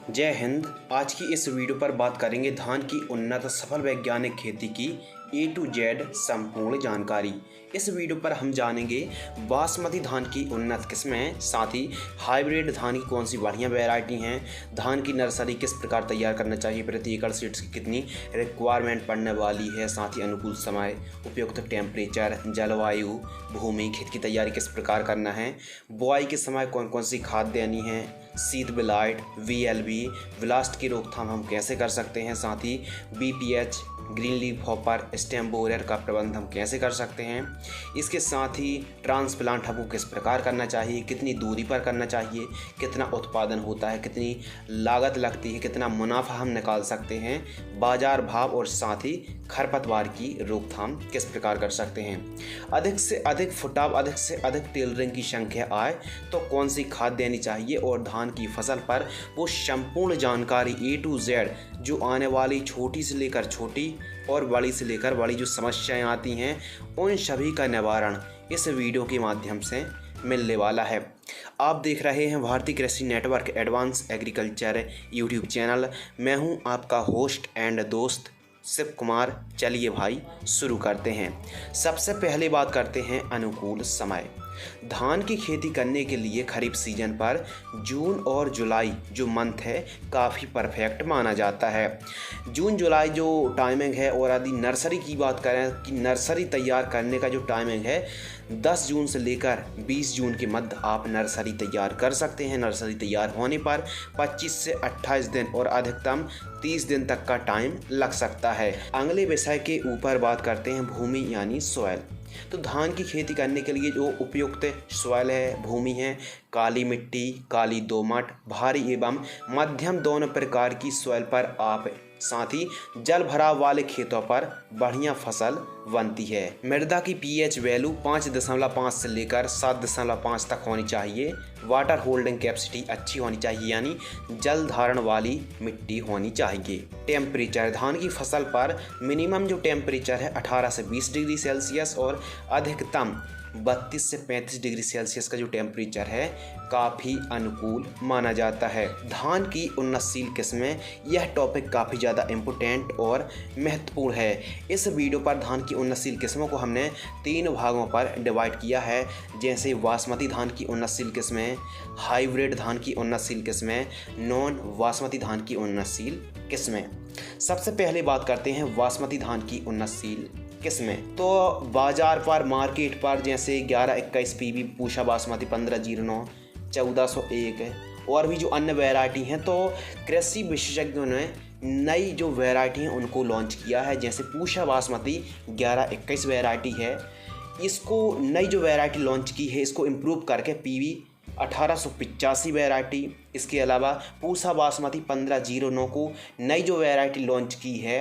जय हिंद। आज की इस वीडियो पर बात करेंगे धान की उन्नत सफल वैज्ञानिक खेती की A to Z संपूर्ण जानकारी। इस वीडियो पर हम जानेंगे बासमती धान की उन्नत किस्में, साथ ही हाइब्रिड धान की कौन सी बढ़िया वैरायटी हैं, धान की नर्सरी किस प्रकार तैयार करना चाहिए, प्रति एकड़ सीड्स की कितनी रिक्वायरमेंट पड़ने वाली है, साथ ही अनुकूल समय, उपयुक्त टेम्परेचर, जलवायु, भूमि, खेत की तैयारी किस प्रकार करना है, बुआई के समय कौन कौन सी खाद देनी है, शीत ब्लाइट, VLB, ब्लास्ट की रोकथाम हम कैसे कर सकते हैं, साथ ही BPH, green leaf hopper, stem borer का प्रबंध हम कैसे कर सकते हैं। इसके साथ ही ट्रांसप्लांट हमको किस प्रकार करना चाहिए, कितनी दूरी पर करना चाहिए, कितना उत्पादन होता है, कितनी लागत लगती है, कितना मुनाफा हम निकाल सकते हैं, बाजार भाव और साथ ही खरपतवार की रोकथाम किस प्रकार कर सकते हैं। अधिक से अधिक फुटाव, अधिक से अधिक टेलरिंग की संख्या आए तो कौन सी खाद देनी चाहिए और धान की फसल पर वो संपूर्ण जानकारी A to Z जो आने वाली छोटी से लेकर छोटी और बड़ी से लेकर बड़ी जो समस्याएं आती हैं उन सभी का निवारण इस वीडियो के माध्यम से मिलने वाला है। आप देख रहे हैं भारतीय कृषि network advance agriculture YouTube channel. मैं हूं आपका होस्ट एंड दोस्त शिव कुमार। चलिए भाई शुरू करते हैं। सबसे पहले बात करते हैं अनुकूल समय। धान की खेती करने के लिए खरीफ सीजन पर जून और जुलाई जो मंथ है काफ़ी परफेक्ट माना जाता है। जून जुलाई जो टाइमिंग है, और यदि नर्सरी की बात करें कि नर्सरी तैयार करने का जो टाइमिंग है 10 जून से लेकर 20 जून के मध्य आप नर्सरी तैयार कर सकते हैं। नर्सरी तैयार होने पर 25 से 28 दिन और अधिकतम 30 दिन तक का टाइम लग सकता है। अगले विषय के ऊपर बात करते हैं भूमि यानी सॉइल। तो धान की खेती करने के लिए जो उपयुक्त सॉइल है, भूमि है, काली मिट्टी, काली दोमट, भारी एवं मध्यम दोनों प्रकार की सॉइल पर आप साथ ही जल भराव वाले खेतों पर बढ़िया फसल बनती है। मृदा की pH वैल्यू 5.5 से लेकर 7.5 तक होनी चाहिए। वाटर होल्डिंग कैपेसिटी अच्छी होनी चाहिए, यानी जल धारण वाली मिट्टी होनी चाहिए। टेम्परेचर, धान की फसल पर मिनिमम जो टेम्परेचर है 18 से 20 डिग्री सेल्सियस और अधिकतम 32 से 35 डिग्री सेल्सियस का जो टेम्परेचर है काफ़ी अनुकूल माना जाता है। धान की उन्नतशील किस्में, यह टॉपिक काफ़ी ज़्यादा इम्पोर्टेंट और महत्वपूर्ण है। इस वीडियो पर धान की उन्नतशील किस्मों को हमने 3 भागों पर डिवाइड किया है, जैसे बासमती धान की उन्नतशील किस्में, हाइब्रिड धान की उन्नतशील किस्में, नॉन बासमती धान की उन्नतशील किस्में। सबसे पहले बात करते हैं बासमती धान की उन्नतशील किस्में। तो बाजार पर, मार्केट पर जैसे 1121 PB, पूषा बासमती 1509, 1401 और भी जो अन्य वैरायटी हैं, तो कृषि विशेषज्ञों ने नई जो वैरायटी हैं उनको लॉन्च किया है। जैसे पूषा बासमती 1121 वैरायटी है, इसको नई जो वैरायटी लॉन्च की है इसको इम्प्रूव करके PB 1885 वैरायटी। इसके अलावा पूषा बासमती 1509 को नई जो वैरायटी लॉन्च की है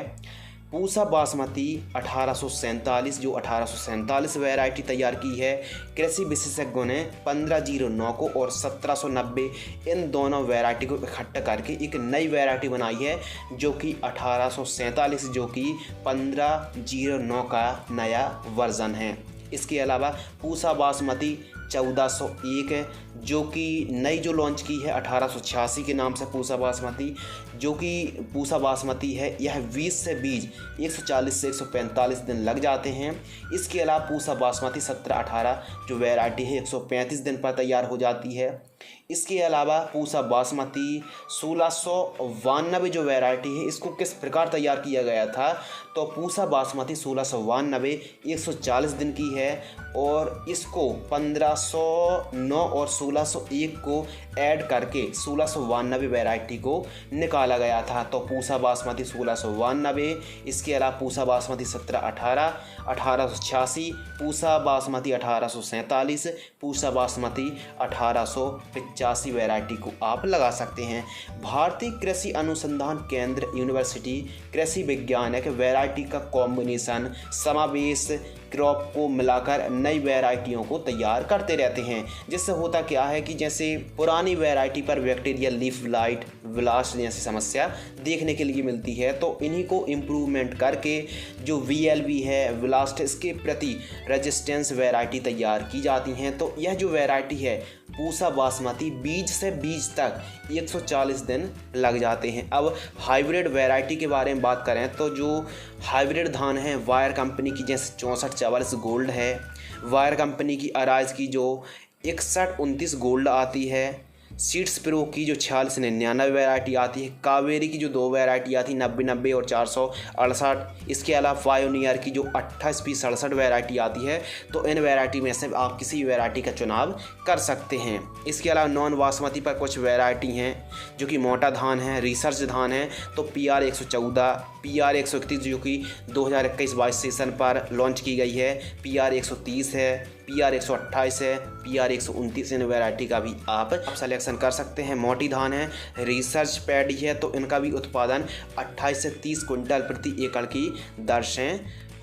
पूषा बासमती 1847, जो 1847 वैरायटी तैयार की है कृषि विशेषज्ञों ने 1509 को और 1790, इन दोनों वैरायटी को इकट्ठा करके एक नई वैरायटी बनाई है जो कि 1847, जो कि 1509 का नया वर्जन है। इसके अलावा पूषा बासमती 1401 जो कि नई जो लॉन्च की है 1886 के नाम से पूषा बासमती, जो कि पूषा बासमती है, यह 20 से बीज 140 से 145 दिन लग जाते हैं। इसके अलावा पूषा बासमती 1718 जो वैरायटी है 135 दिन पर तैयार हो जाती है। इसके अलावा पूषा बासमती 1692 जो वैरायटी है, इसको किस प्रकार तैयार किया गया था, तो पूषा बासमती 1692 140 दिन की है और इसको 1509 और 1601 को ऐड करके 1692 वैरायटी को निकाला गया था। तो पूषा बासमती 1692, इसके अलावा पूषा बासमती 1718, 1886, पूषा बासमती 1847, पूषा बासमती 1885 वैरायटी को आप लगा सकते हैं। भारतीय कृषि अनुसंधान केंद्र यूनिवर्सिटी कृषि वैज्ञानिक वैरायटी का कॉम्बिनेशन, समावेश, क्रॉप को मिलाकर नई वैरायटियों को तैयार करते रहते हैं। जिससे होता क्या है कि जैसे पुरानी वैरायटी पर बैक्टीरिया, लीफ ब्लाइट, ब्लास्ट जैसी समस्या देखने के लिए मिलती है, तो इन्हीं को इम्प्रूवमेंट करके जो VLB है, ब्लास्ट, इसके प्रति रेजिस्टेंस वैरायटी तैयार की जाती हैं। तो यह जो वैरायटी है पूसा बासमती बीज से बीज तक 140 दिन लग जाते हैं। अब हाइब्रिड वैरायटी के बारे में बात करें तो जो हाइब्रिड धान है वायर कंपनी की जैसे 6444 गोल्ड है, वायर कंपनी की अराइज की जो 6129 गोल्ड आती है, सीड्स प्रो की जो 4699 वैरायटी आती है, कावेरी की जो 2 वैरायटी आती है 9090 और 468, इसके अलावा पायोनियर की जो 2820-67 वैरायटी आती है। तो इन वैरायटी में से आप किसी वैरायटी का चुनाव कर सकते हैं। इसके अलावा नॉन बासमती पर कुछ वैरायटी हैं जो कि मोटा धान है, रिसर्च धान है, तो PR 114, PR 131 जो कि 2021-22 सीजन पर लॉन्च की गई है, PR 130 है, PR 128 है, PR 129, इन वैरायटी का भी आप सिलेक्शन कर सकते हैं। मोटी धान है, रिसर्च पैडी है, तो इनका भी उत्पादन 28 से 30 क्विंटल प्रति एकड़ की दर से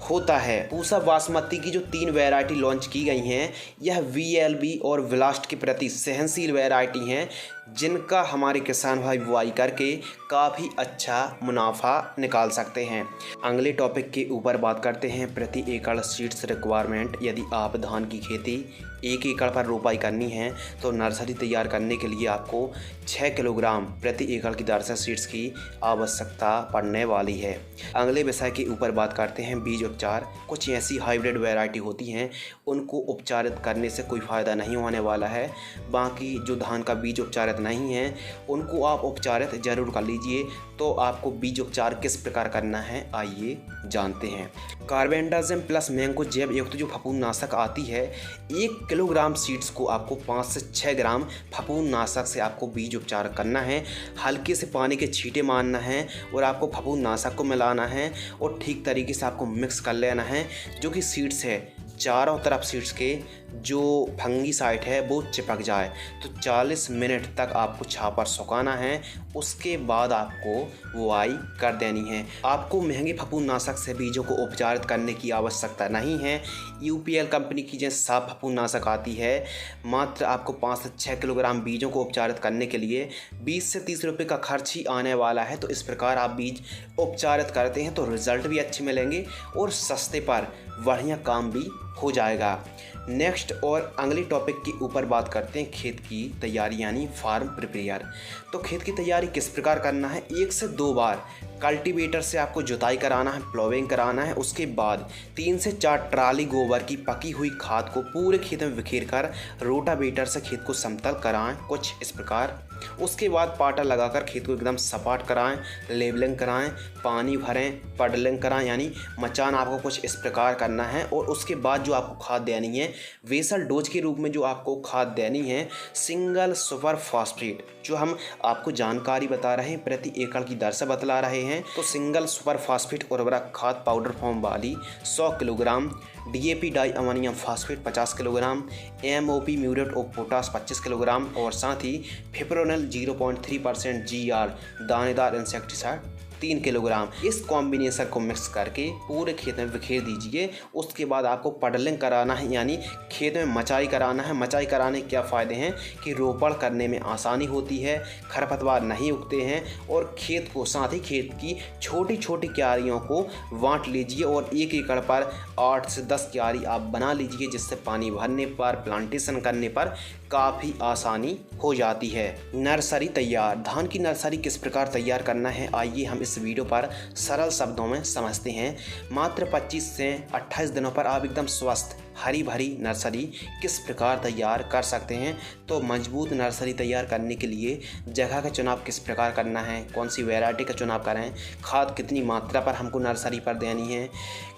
होता है। पूसा बासमती की जो 3 वैरायटी लॉन्च की गई हैं यह VLB और ब्लास्ट के प्रति सहनशील वैरायटी हैं, जिनका हमारे किसान भाई बुआई करके काफ़ी अच्छा मुनाफा निकाल सकते हैं। अगले टॉपिक के ऊपर बात करते हैं प्रति एकड़ सीड्स रिक्वायरमेंट। यदि आप धान की खेती 1 एकड़ पर रोपाई करनी है तो नर्सरी तैयार करने के लिए आपको 6 किलोग्राम प्रति एकड़ की दर से सीड्स की आवश्यकता पड़ने वाली है। अगले विषय के ऊपर बात करते हैं बीज उपचार। कुछ ऐसी हाइब्रिड वैरायटी होती हैं उनको उपचारित करने से कोई फ़ायदा नहीं होने वाला है, बाकी जो धान का बीज उपचारित नहीं है उनको आप उपचारित जरूर कर लीजिए। तो आपको बीज उपचार किस प्रकार करना है आइए जानते हैं। कार्बेंडाजिम प्लस मैंगो जैव युक्त जो फफूंदनाशक आती है, 1 किलोग्राम सीड्स को आपको 5 से 6 ग्राम फफूंदनाशक से आपको बीज उपचार करना है। हल्के से पानी के छींटे मारना है और आपको फफूंदनाशक को मिलाना है और ठीक तरीके से आपको मिक्स कर लेना है, जो कि सीड्स है चारों तरफ सीड्स के जो फंगीसाइड है वो चिपक जाए। तो 40 मिनट तक आपको छापर सुखाना है, उसके बाद आपको बुआई कर देनी है। आपको महंगे फफूंदनाशक से बीजों को उपचारित करने की आवश्यकता नहीं है। UPL कंपनी की जो साफ फफूंदनाशक आती है, मात्र आपको 5 से 6 किलोग्राम बीजों को उपचारित करने के लिए 20 से 30 रुपये का खर्च ही आने वाला है। तो इस प्रकार आप बीज उपचारित करते हैं तो रिजल्ट भी अच्छे मिलेंगे और सस्ते पर बढ़िया काम भी हो जाएगा। नेक्स्ट और अगले टॉपिक के ऊपर बात करते हैं खेत की तैयारी यानी फार्म प्रिपेयर। तो खेत की तैयारी किस प्रकार करना है, 1 से 2 बार कल्टीवेटर से आपको जुताई कराना है, प्लोविंग कराना है। उसके बाद 3 से 4 ट्राली गोबर की पकी हुई खाद को पूरे खेत में बिखेर कर रोटावेटर से खेत को समतल कराएं, कुछ इस प्रकार। उसके बाद पाटा लगाकर खेत को एकदम सपाट कराएं, लेवलिंग कराएं, पानी भरें, पडलिंग कराएं, यानी मचान आपको कुछ इस प्रकार करना है। और उसके बाद जो आपको खाद देनी है वेसल डोज के रूप में जो आपको खाद देनी है सिंगल सुपर फॉस्फेट, जो हम आपको जानकारी बता रहे हैं प्रति एकड़ की दर से बतला रहे हैं। तो सिंगल सुपर फॉस्फेट उर्वरक खाद पाउडर फॉर्म वाली 100 kilogram, DAP di ammonium phosphate 50 kilogram, MOP muriate of potash 25 kilogram और साथ ही फिप्रोनिल 0.3% GR दानेदार इंसेक्टिसाइड 3 किलोग्राम। इस कॉम्बिनेशन को मिक्स करके पूरे खेत में बिखेर दीजिए। उसके बाद आपको पडलिंग कराना है, यानी खेत में मचाई कराना है। मचाई कराने के क्या फ़ायदे हैं कि रोपण करने में आसानी होती है, खरपतवार नहीं उगते हैं और खेत को साथ ही खेत की छोटी छोटी क्यारियों को बांट लीजिए और 1 एकड़ पर 8 से 10 क्यारी आप बना लीजिए, जिससे पानी भरने पर प्लांटेशन करने पर काफ़ी आसानी हो जाती है। नर्सरी तैयार, धान की नर्सरी किस प्रकार तैयार करना है आइए हम इस वीडियो पर सरल शब्दों में समझते हैं। मात्र 25 से 28 दिनों पर आप एकदम स्वस्थ हरी भरी नर्सरी किस प्रकार तैयार कर सकते हैं। तो मजबूत नर्सरी तैयार करने के लिए जगह का चुनाव किस प्रकार करना है, कौन सी वैरायटी का चुनाव करें, खाद कितनी मात्रा पर हमको नर्सरी पर देनी है,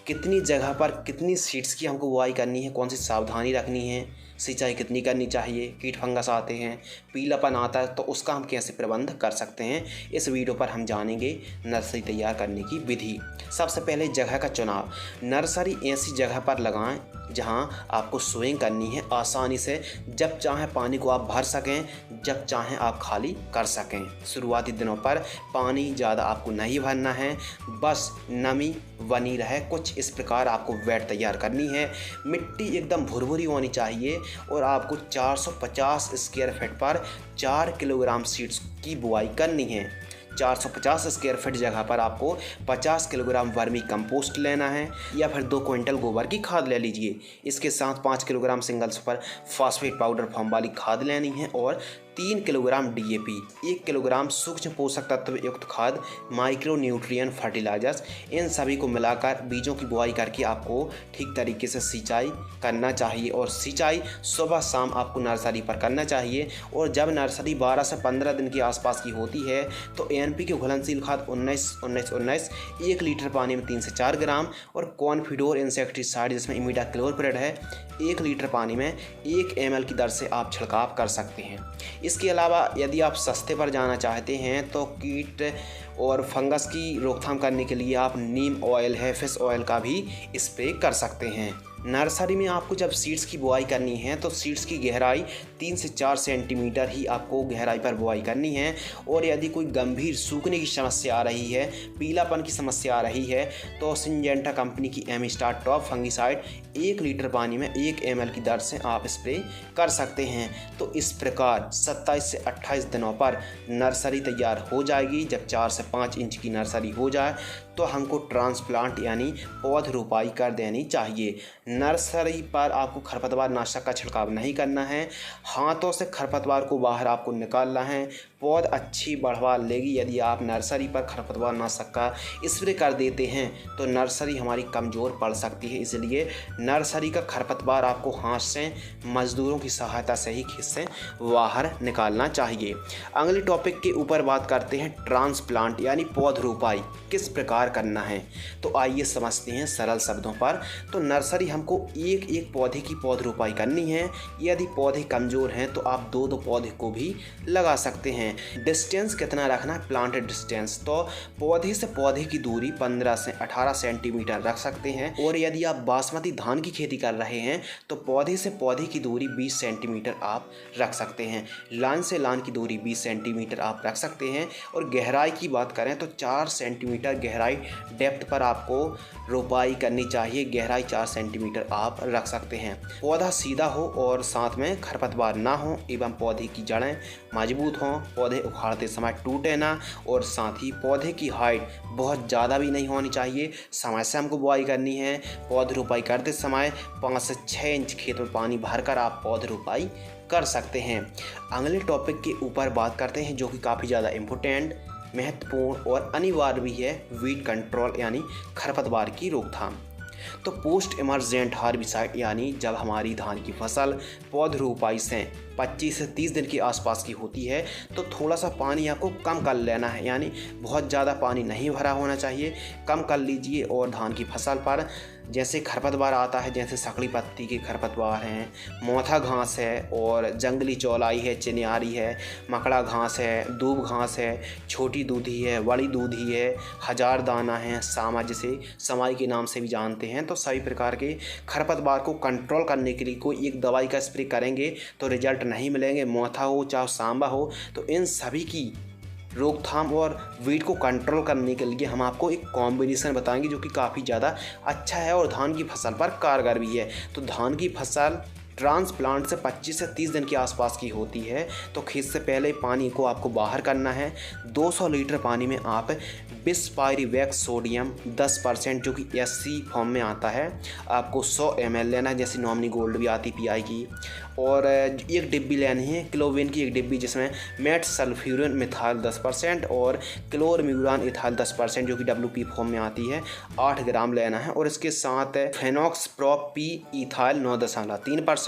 कितनी जगह पर कितनी सीड्स की हमको बुआई करनी है, कौन सी सावधानी रखनी है, सिंचाई कितनी करनी चाहिए, कीट फंगस आते हैं, पीलापन आता है तो उसका हम कैसे प्रबंध कर सकते हैं, इस वीडियो पर हम जानेंगे नर्सरी तैयार करने की विधि। सबसे पहले जगह का चुनाव। नर्सरी ऐसी जगह पर लगाएं जहां आपको सोइंग करनी है आसानी से, जब चाहें पानी को आप भर सकें, जब चाहें आप खाली कर सकें। शुरुआती दिनों पर पानी ज़्यादा आपको नहीं भरना है, बस नमी बनी रहे, कुछ इस प्रकार आपको बेड तैयार करनी है। मिट्टी एकदम भुरभुरी होनी चाहिए और आपको 450 स्क्वायर फीट पर 4 किलोग्राम सीड्स की बुआई करनी है। 450 स्क्वायर फीट जगह पर आपको 50 किलोग्राम वर्मी कंपोस्ट लेना है या फिर 2 क्विंटल गोबर की खाद ले लीजिए। इसके साथ 5 kilogram single super phosphate powder form वाली खाद लेनी है और 3 किलोग्राम DAP, 1 किलोग्राम सूक्ष्म पोषक तत्व युक्त खाद माइक्रो न्यूट्रिएंट फर्टिलाइजर्स, इन सभी को मिलाकर बीजों की बुआई करके आपको ठीक तरीके से सिंचाई करना चाहिए। और सिंचाई सुबह शाम आपको नर्सरी पर करना चाहिए। और जब नर्सरी 12 से 15 दिन के आसपास की होती है तो NPK घुलनशील खाद 19-19-19 1 लीटर पानी में 3 से 4 ग्राम और कॉन्फिडोर इंसेक्टिसाइड जिसमें इमिडाक्लोप्रिड है 1 लीटर पानी में 1 ml की दर से आप छिड़काव कर सकते हैं। इसके अलावा यदि आप सस्ते पर जाना चाहते हैं तो कीट और फंगस की रोकथाम करने के लिए आप नीम ऑयल है, फिश ऑयल का भी स्प्रे कर सकते हैं। नर्सरी में आपको जब सीड्स की बुआई करनी है तो सीड्स की गहराई 3 से 4 सेंटीमीटर ही आपको गहराई पर बुआई करनी है। और यदि कोई गंभीर सूखने की समस्या आ रही है, पीलापन की समस्या आ रही है तो सिंजेंटा कंपनी की एमिस्टार टॉप फंगिसाइड 1 लीटर पानी में 1 ml की दर से आप स्प्रे कर सकते हैं। तो इस प्रकार 27 से 28 दिनों पर नर्सरी तैयार हो जाएगी। जब 4 से 5 इंच की नर्सरी हो जाए तो हमको ट्रांसप्लांट यानी पौध रोपाई कर देनी चाहिए। नर्सरी पर आपको खरपतवार नाशक का छिड़काव नहीं करना है, हाथों से खरपतवार को बाहर आपको निकालना है। पौध अच्छी बढ़वा लेगी। यदि आप नर्सरी पर खरपतवार नाशक का स्प्रे कर देते हैं तो नर्सरी हमारी कमज़ोर पड़ सकती है। इसलिए नर्सरी का खरपतवार आपको हाथ से मजदूरों की सहायता से ही खेत से बाहर निकालना चाहिए। अगले टॉपिक के ऊपर बात करते हैं ट्रांसप्लांट यानी पौध रोपाई किस प्रकार करना है। तो आइए समझते हैं सरल शब्दों पर। तो नर्सरी हमको एक एक पौधे की पौध रोपाई करनी है। यदि पौधे कमज़ोर हैं तो आप 2-2 पौधे को भी लगा सकते हैं। डिस्टेंस कितना रखना है? प्लांट डिस्टेंस तो पौधे से पौधे की दूरी 15 से 18 सेंटीमीटर रख सकते हैं। और यदि आप बासमती धान की खेती कर रहे हैं तो पौधे से पौधे की दूरी 20 सेंटीमीटर आप रख सकते हैं। लाइन से लाइन की दूरी 20 सेंटीमीटर आप रख सकते हैं। और गहराई की बात करें तो 4 सेंटीमीटर गहराई डेप्थ पर आपको रोपाई करनी चाहिए। गहराई 4 सेंटीमीटर आप रख सकते हैं। पौधा सीधा हो और साथ में खरपतवार ना हो एवं पौधे की जड़ें मजबूत हों, पौधे उखाड़ते समय टूटे ना, और साथ ही पौधे की हाइट बहुत ज़्यादा भी नहीं होनी चाहिए। समय से हमको बुआई करनी है। पौध रोपाई करते समय 5 से 6 इंच खेत में पानी भरकर आप पौध रोपाई कर सकते हैं। अगले टॉपिक के ऊपर बात करते हैं जो कि काफ़ी ज़्यादा इम्पोर्टेंट, महत्वपूर्ण और अनिवार्य भी है, वीड कंट्रोल यानी खरपतवार की रोकथाम। तो पोस्ट इमरजेंट हार्बिसाइड यानी जब हमारी धान की फसल पौध रोपाई से 25 से 30 दिन के आसपास की होती है तो थोड़ा सा पानी आपको कम कर लेना है। यानी बहुत ज़्यादा पानी नहीं भरा होना चाहिए, कम कर लीजिए। और धान की फसल पर जैसे खरपतवार आता है, जैसे सकड़ी पत्ती के खरपतवार हैं, मोथा घास है और जंगली चौलाई है, चिन्यारी है, मकड़ा घास है, दूब घास है, छोटी दूधी है, बड़ी दूधी है, हजार दाना है, सामा जिसे समाई के नाम से भी जानते हैं। तो सभी प्रकार के खरपतवार को कंट्रोल करने के लिए कोई एक दवाई का स्प्रे करेंगे तो रिजल्ट नहीं मिलेंगे। मोथा हो चाहे सांबा हो, तो इन सभी की रोकथाम और वीड को कंट्रोल करने के लिए हम आपको एक कॉम्बिनेशन बताएंगे जो कि काफ़ी ज़्यादा अच्छा है और धान की फसल पर कारगर भी है। तो धान की फसल ट्रांसप्लांट से 25 से 30 दिन के आसपास की होती है तो खेत से पहले पानी को आपको बाहर करना है। 200 लीटर पानी में आप बिस्पायरिवेक्स सोडियम 10% जो कि SC फॉर्म में आता है आपको 100 ml लेना है, जैसे नॉमिनी गोल्ड भी आती PI की। और एक डिब्बी लेनी है क्लोविन की, एक डिब्बी जिसमें मेट सल्फ्यूरिन मिथाइल 10% और क्लोरम्यूरान इथाइल 10% जो कि WP फॉर्म में आती है 8 ग्राम लेना है। और इसके साथ फेनॉक्स प्रोप P इथाइल 9.3%,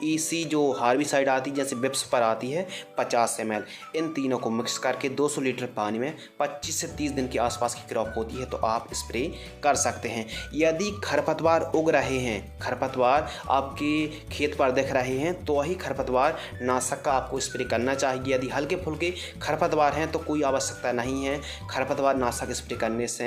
EC जो हार्बिसाइड आती है जैसे बिप्स पर आती है 50 ml। इन तीनों को मिक्स करके 200 लीटर पानी में 25 से 30 दिन के आसपास की क्रॉप होती है तो आप स्प्रे कर सकते हैं। यदि खरपतवार उग रहे हैं, खरपतवार आपके खेत पर दिख रहे हैं तो ही खरपतवार नाशक का आपको स्प्रे करना चाहिए। यदि हल्के फुल्के खरपतवार हैं तो कोई आवश्यकता नहीं है। खरपतवार नाशक स्प्रे करने से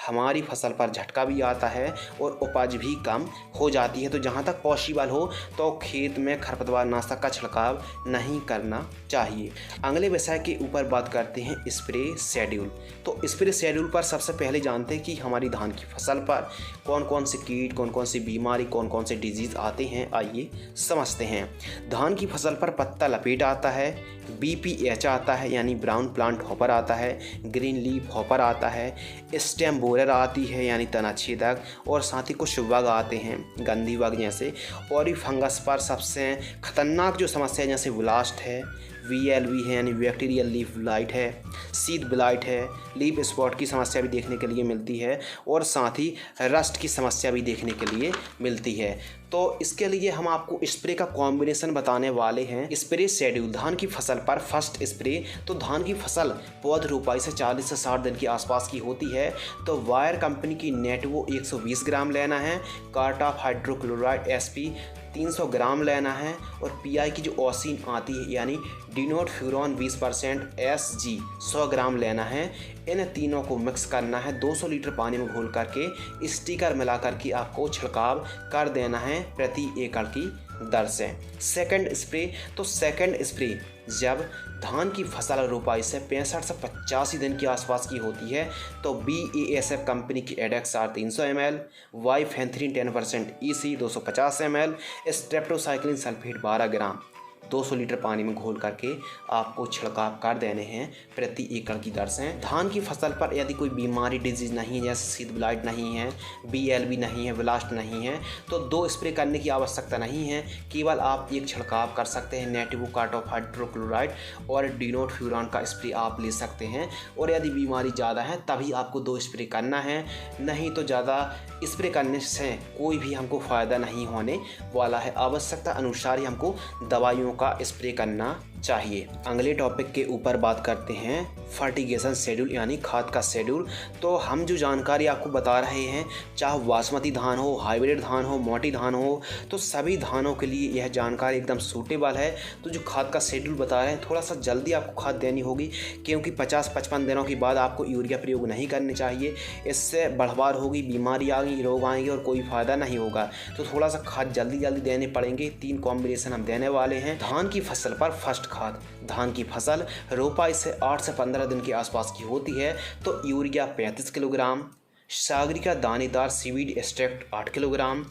हमारी फसल पर झटका भी आता है और उपज भी कम हो जाती है। तो जहाँ तक पॉसिबल हो तो खेत में खरपतवार नाशक का छिड़काव नहीं करना चाहिए। अगले विषय के ऊपर बात करते हैं स्प्रे शेड्यूल। तो स्प्रे स्प्रे शेड्यूल पर सबसे पहले जानते हैं कि हमारी धान की फसल पर कौन कौन से कीट, कौन कौन सी बीमारी, कौन कौन से डिजीज़ आते हैं। आइए समझते हैं। धान की फसल पर पत्ता लपेट आता है, BPH आता है यानी ब्राउन प्लांट हॉपर आता है, ग्रीन लीफ हॉपर आता है, स्टेम बोरर आती है यानी तना छेदक, और साथ ही कुछ बग आते हैं गंदी बग जैसे। और ये फंगस पर सबसे खतरनाक जो समस्या है जैसे ब्लास्ट है, VLB है यानी बैक्टीरियल लीफ ब्लाइट है, सीड ब्लाइट है, लीफ स्पॉट की समस्या भी देखने के लिए मिलती है, और साथ ही रस्ट की समस्या भी देखने के लिए मिलती है। तो इसके लिए हम आपको स्प्रे का कॉम्बिनेशन बताने वाले हैं। स्प्रे शेड्यूल धान की फसल पर फर्स्ट स्प्रे, तो धान की फसल पौध रोपाई से 40 से 60 दिन के आसपास की होती है। तो वायर कंपनी की नेटवो 120 ग्राम लेना है, कार्टाफ हाइड्रोक्लोराइड SP 300 ग्राम लेना है, और PI की जो ओसिन आती है यानी डिनोट फ्यूरॉन 20% SG 100 ग्राम लेना है। इन तीनों को मिक्स करना है 200 लीटर पानी में घोल करके, स्टिकर मिला करके आपको छिड़काव कर देना है प्रति एकड़ की दर से। सेकंड स्प्रे, तो सेकंड स्प्रे जब धान की फसल रोपाई से 65 से 85 दिन के आसपास की होती है, तो BASF कंपनी की एडेक्सार 300 ml, वाइफेंथ्रीन 10% EC 250 ml, streptocycline sulphate 12 ग्राम 200 लीटर पानी में घोल करके आपको छिड़काव कर देने हैं प्रति एकड़ की दर से। धान की फसल पर यदि कोई बीमारी डिजीज नहीं है, जैसे सीड ब्लाइट नहीं है, BLB नहीं है, ब्लास्ट नहीं है, तो 2 स्प्रे करने की आवश्यकता नहीं है। केवल आप एक छिड़काव कर सकते हैं नेटिवो कार्टाफ हाइड्रोक्लोराइड और डिनोट फ्यूरॉन का स्प्रे आप ले सकते हैं। और यदि बीमारी ज़्यादा है तभी आपको 2 स्प्रे करना है, नहीं तो ज़्यादा स्प्रे करने से कोई भी हमको फ़ायदा नहीं होने वाला है। आवश्यकता अनुसार ही हमको दवाइयों का स्प्रे करना चाहिए। अगले टॉपिक के ऊपर बात करते हैं फर्टिगेशन शेड्यूल यानी खाद का शेड्यूल। तो हम जो जानकारी आपको बता रहे हैं, चाहे बासमती धान हो, हाइब्रिड धान हो, मोटी धान हो, तो सभी धानों के लिए यह जानकारी एकदम सूटेबल है। तो जो खाद का शेड्यूल बता रहे हैं, थोड़ा सा जल्दी आपको खाद देनी होगी, क्योंकि 50-55 दिनों के बाद आपको यूरिया प्रयोग नहीं करनी चाहिए। इससे बढ़वार होगी, बीमारी आएगी, रोग आएंगे और कोई फ़ायदा नहीं होगा। तो थोड़ा सा खाद जल्दी देने पड़ेंगे। 3 कॉम्बिनेशन हम देने वाले हैं। धान की फसल पर फर्स्ट खाद, धान की फसल रोपाई से 8 से 15 दिन के आसपास की होती है, तो यूरिया 35 किलोग्राम, सागरिका दानेदार seaweed extract 8 kilogram,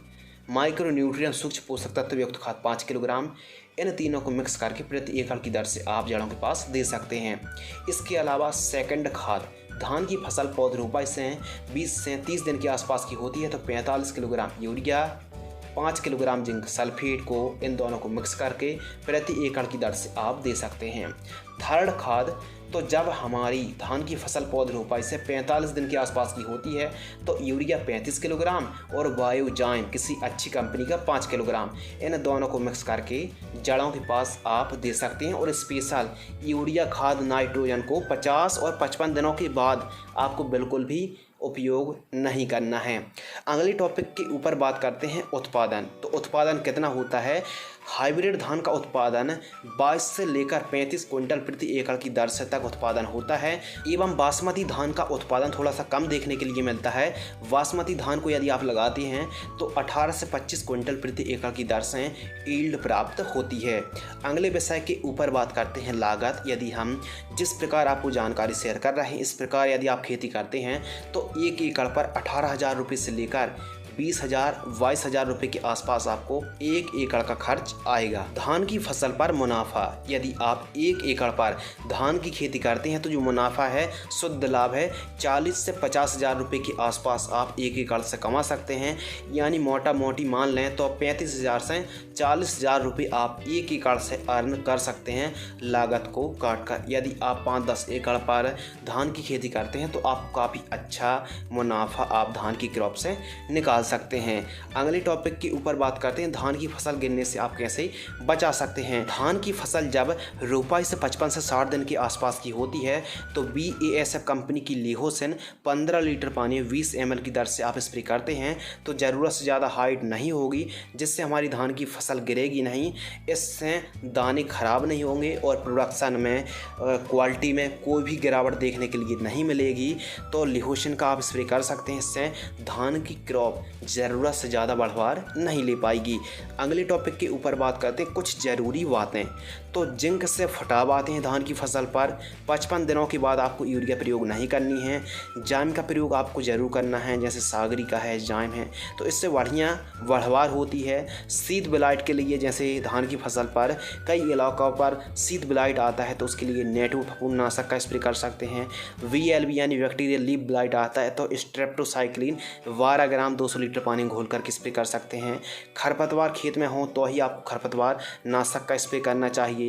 micro nutrient सूक्ष्म पोषक तत्व युक्त खाद 5 किलोग्राम। इन तीनों को मिक्स करके प्रति एकड़ की दर से आप जड़ों के पास दे सकते हैं। इसके अलावा सेकंड खाद, धान की फसल पौध रोपाई से 20 से 30 दिन के आसपास की होती है, तो 45 kilogram urea, 5 kilogram zinc sulphate को, इन दोनों को मिक्स करके प्रति एकड़ की दर से आप दे सकते हैं। थर्ड खाद, तो जब हमारी धान की फसल पौध रोपाई से 45 दिन के आसपास की होती है, तो यूरिया 35 किलोग्राम और बायोजाइम किसी अच्छी कंपनी का 5 किलोग्राम, इन दोनों को मिक्स करके जड़ों के पास आप दे सकते हैं। और स्पेशल यूरिया खाद नाइट्रोजन को 50 और 55 दिनों के बाद आपको बिल्कुल भी उपयोग नहीं करना है। अगले टॉपिक के ऊपर बात करते हैं उत्पादन। तो उत्पादन कितना होता है? हाइब्रिड धान का उत्पादन 22 से लेकर 35 क्विंटल प्रति एकड़ की दर से तक उत्पादन होता है, एवं बासमती धान का उत्पादन थोड़ा सा कम देखने के लिए मिलता है। बासमती धान को यदि आप लगाते हैं तो 18 से 25 क्विंटल प्रति एकड़ की दर से यील्ड प्राप्त होती है। अगले विषय के ऊपर बात करते हैं लागत। यदि हम जिस प्रकार आपको जानकारी शेयर कर रहे हैं, इस प्रकार यदि आप खेती करते हैं तो 1 एकड़ पर 18,000 रुपये से लेकर 20,000-22,000 रुपये के आसपास आपको 1 एकड़ का खर्च आएगा। धान की फसल पर मुनाफा, यदि आप 1 एकड़ पर धान की खेती करते हैं तो जो मुनाफा है, शुद्ध लाभ है, 40 से 50,000 रुपये के आसपास आप 1 एकड़ से कमा सकते हैं। यानी मोटा मोटी मान लें तो 35,000 से 40,000 रुपये आप 1 एकड़ से अर्न कर सकते हैं लागत को काट कर। यदि आप 5-10 एकड़ पर धान की खेती करते हैं तो आप काफ़ी अच्छा मुनाफा आप धान की क्रॉप से निकाल सकते हैं। अगले टॉपिक के ऊपर बात करते हैं, धान की फसल गिरने से आप कैसे बचा सकते हैं। धान की फसल जब रोपाई से 55 से 60 दिन के आसपास की होती है तो BASF कंपनी की लेहोसिन 15 लीटर पानी 20 ml की दर से आप स्प्रे करते हैं तो ज़रूरत से ज़्यादा हाइट नहीं होगी, जिससे हमारी धान की फसल गिरेगी नहीं, इससे दाने खराब नहीं होंगे और प्रोडक्शन में क्वालिटी में कोई भी गिरावट देखने के लिए नहीं मिलेगी। तो लिहोसिन का आप स्प्रे कर सकते हैं, इससे धान की क्रॉप ज़रूरत से ज़्यादा बढ़वार नहीं ले पाएगी। अगले टॉपिक के ऊपर बात करते हैं कुछ ज़रूरी बातें। तो जिंक से फटाव आते हैं धान की फसल पर। 55 दिनों के बाद आपको यूरिया प्रयोग नहीं करनी है। जाइम का प्रयोग आपको ज़रूर करना है, जैसे सागरी का है, जाइम है, तो इससे बढ़िया बढ़वार होती है। शीत ब्लाइट के लिए जैसे धान की फसल पर कई इलाकों पर शीत ब्लाइट आता है, तो उसके लिए नेटो फफूंदनाशक का स्प्रे कर सकते हैं। VLB यानी बैक्टीरियल लीफ ब्लाइट आता है, तो स्ट्रेप्टोसाइक्लिन 12 ग्राम 200 लीटर पानी घोल करके स्प्रे कर सकते हैं। खरपतवार खेत में हो तो ही आपको खरपतवार नाशक का स्प्रे करना चाहिए।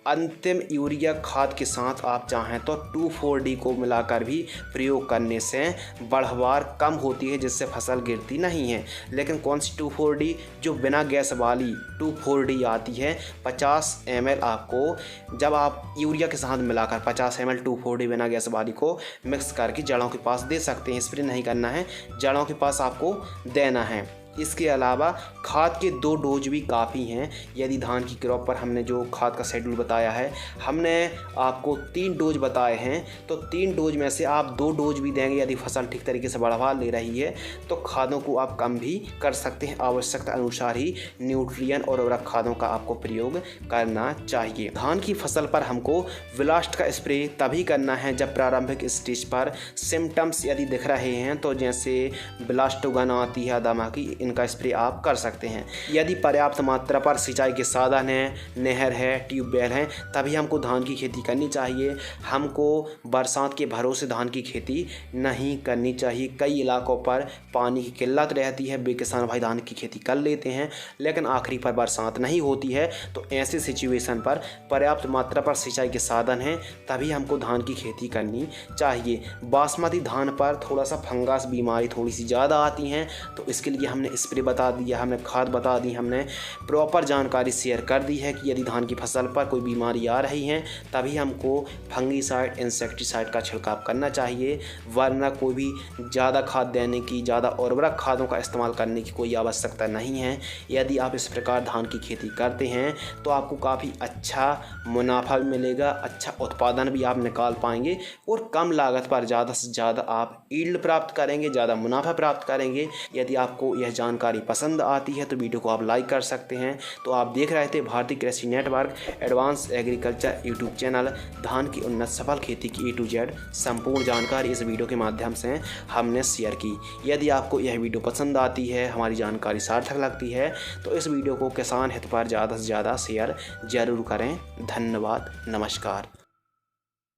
अंतिम यूरिया खाद के साथ आप चाहें तो 2,4-D को मिलाकर भी प्रयोग करने से बढ़वार कम होती है, जिससे फसल गिरती नहीं है। लेकिन कौन सी 2,4-D? जो बिना गैस वाली 2,4-D आती है। 50 ml आपको जब आप यूरिया के साथ मिलाकर 50 ml 2,4-D बिना गैस वाली को मिक्स करके जड़ों के पास दे सकते हैं। स्प्रे नहीं करना है, जड़ों के पास आपको देना है। इसके अलावा खाद के 2 डोज भी काफ़ी हैं। यदि धान की क्रॉप पर हमने जो खाद का शेड्यूल बताया है, हमने आपको 3 डोज बताए हैं, तो 3 डोज में से आप 2 डोज भी देंगे। यदि फसल ठीक तरीके से बढ़वा ले रही है तो खादों को आप कम भी कर सकते हैं। आवश्यकता अनुसार ही न्यूट्रिएंट और उर्वरक खादों का आपको प्रयोग करना चाहिए। धान की फसल पर हमको ब्लास्ट का स्प्रे तभी करना है जब प्रारंभिक स्टेज पर सिम्टम्स यदि दिख रहे हैं, तो जैसे ब्लास्टोगन आती है दमा की, इनका स्प्रे आप कर सकते हैं। यदि पर्याप्त मात्रा पर सिंचाई के साधन है, नहर है, ट्यूबवेल है, तभी हमको धान की खेती करनी चाहिए। हमको बरसात के भरोसे धान की खेती नहीं करनी चाहिए। कई इलाकों पर पानी की किल्लत रहती है, वे किसान भाई धान की खेती कर लेते हैं, लेकिन आखिरी पर बरसात नहीं होती है। तो ऐसे सिचुएशन पर पर्याप्त मात्रा पर सिंचाई के साधन हैं, तभी हमको धान की खेती करनी चाहिए। बासमती धान पर थोड़ा सा फंगस बीमारी थोड़ी सी ज़्यादा आती हैं, तो इसके लिए हमने स्प्रे बता दिया, हमने खाद बता दी, हमने प्रॉपर जानकारी शेयर कर दी है कि यदि धान की फसल पर कोई बीमारी आ रही है तभी हमको फंगीसाइड, इंसेक्टिसाइड का छिड़काव करना चाहिए। वरना कोई भी ज़्यादा खाद देने की, ज़्यादा उर्वरक खादों का इस्तेमाल करने की कोई आवश्यकता नहीं है। यदि आप इस प्रकार धान की खेती करते हैं तो आपको काफ़ी अच्छा मुनाफा भी मिलेगा, अच्छा उत्पादन भी आप निकाल पाएंगे और कम लागत पर ज़्यादा से ज़्यादा आप यील्ड प्राप्त करेंगे, ज़्यादा मुनाफा प्राप्त करेंगे। यदि आपको यह जानकारी पसंद आती है तो वीडियो को आप लाइक कर सकते हैं। तो आप देख रहे थे भारतीय कृषि network advance agriculture YouTube channel. धान की उन्नत सफल खेती की A to Z संपूर्ण जानकारी इस वीडियो के माध्यम से हमने शेयर की। यदि आपको यह वीडियो पसंद आती है, हमारी जानकारी सार्थक लगती है, तो इस वीडियो को किसान हित पर ज़्यादा से ज़्यादा शेयर जरूर करें। धन्यवाद, नमस्कार।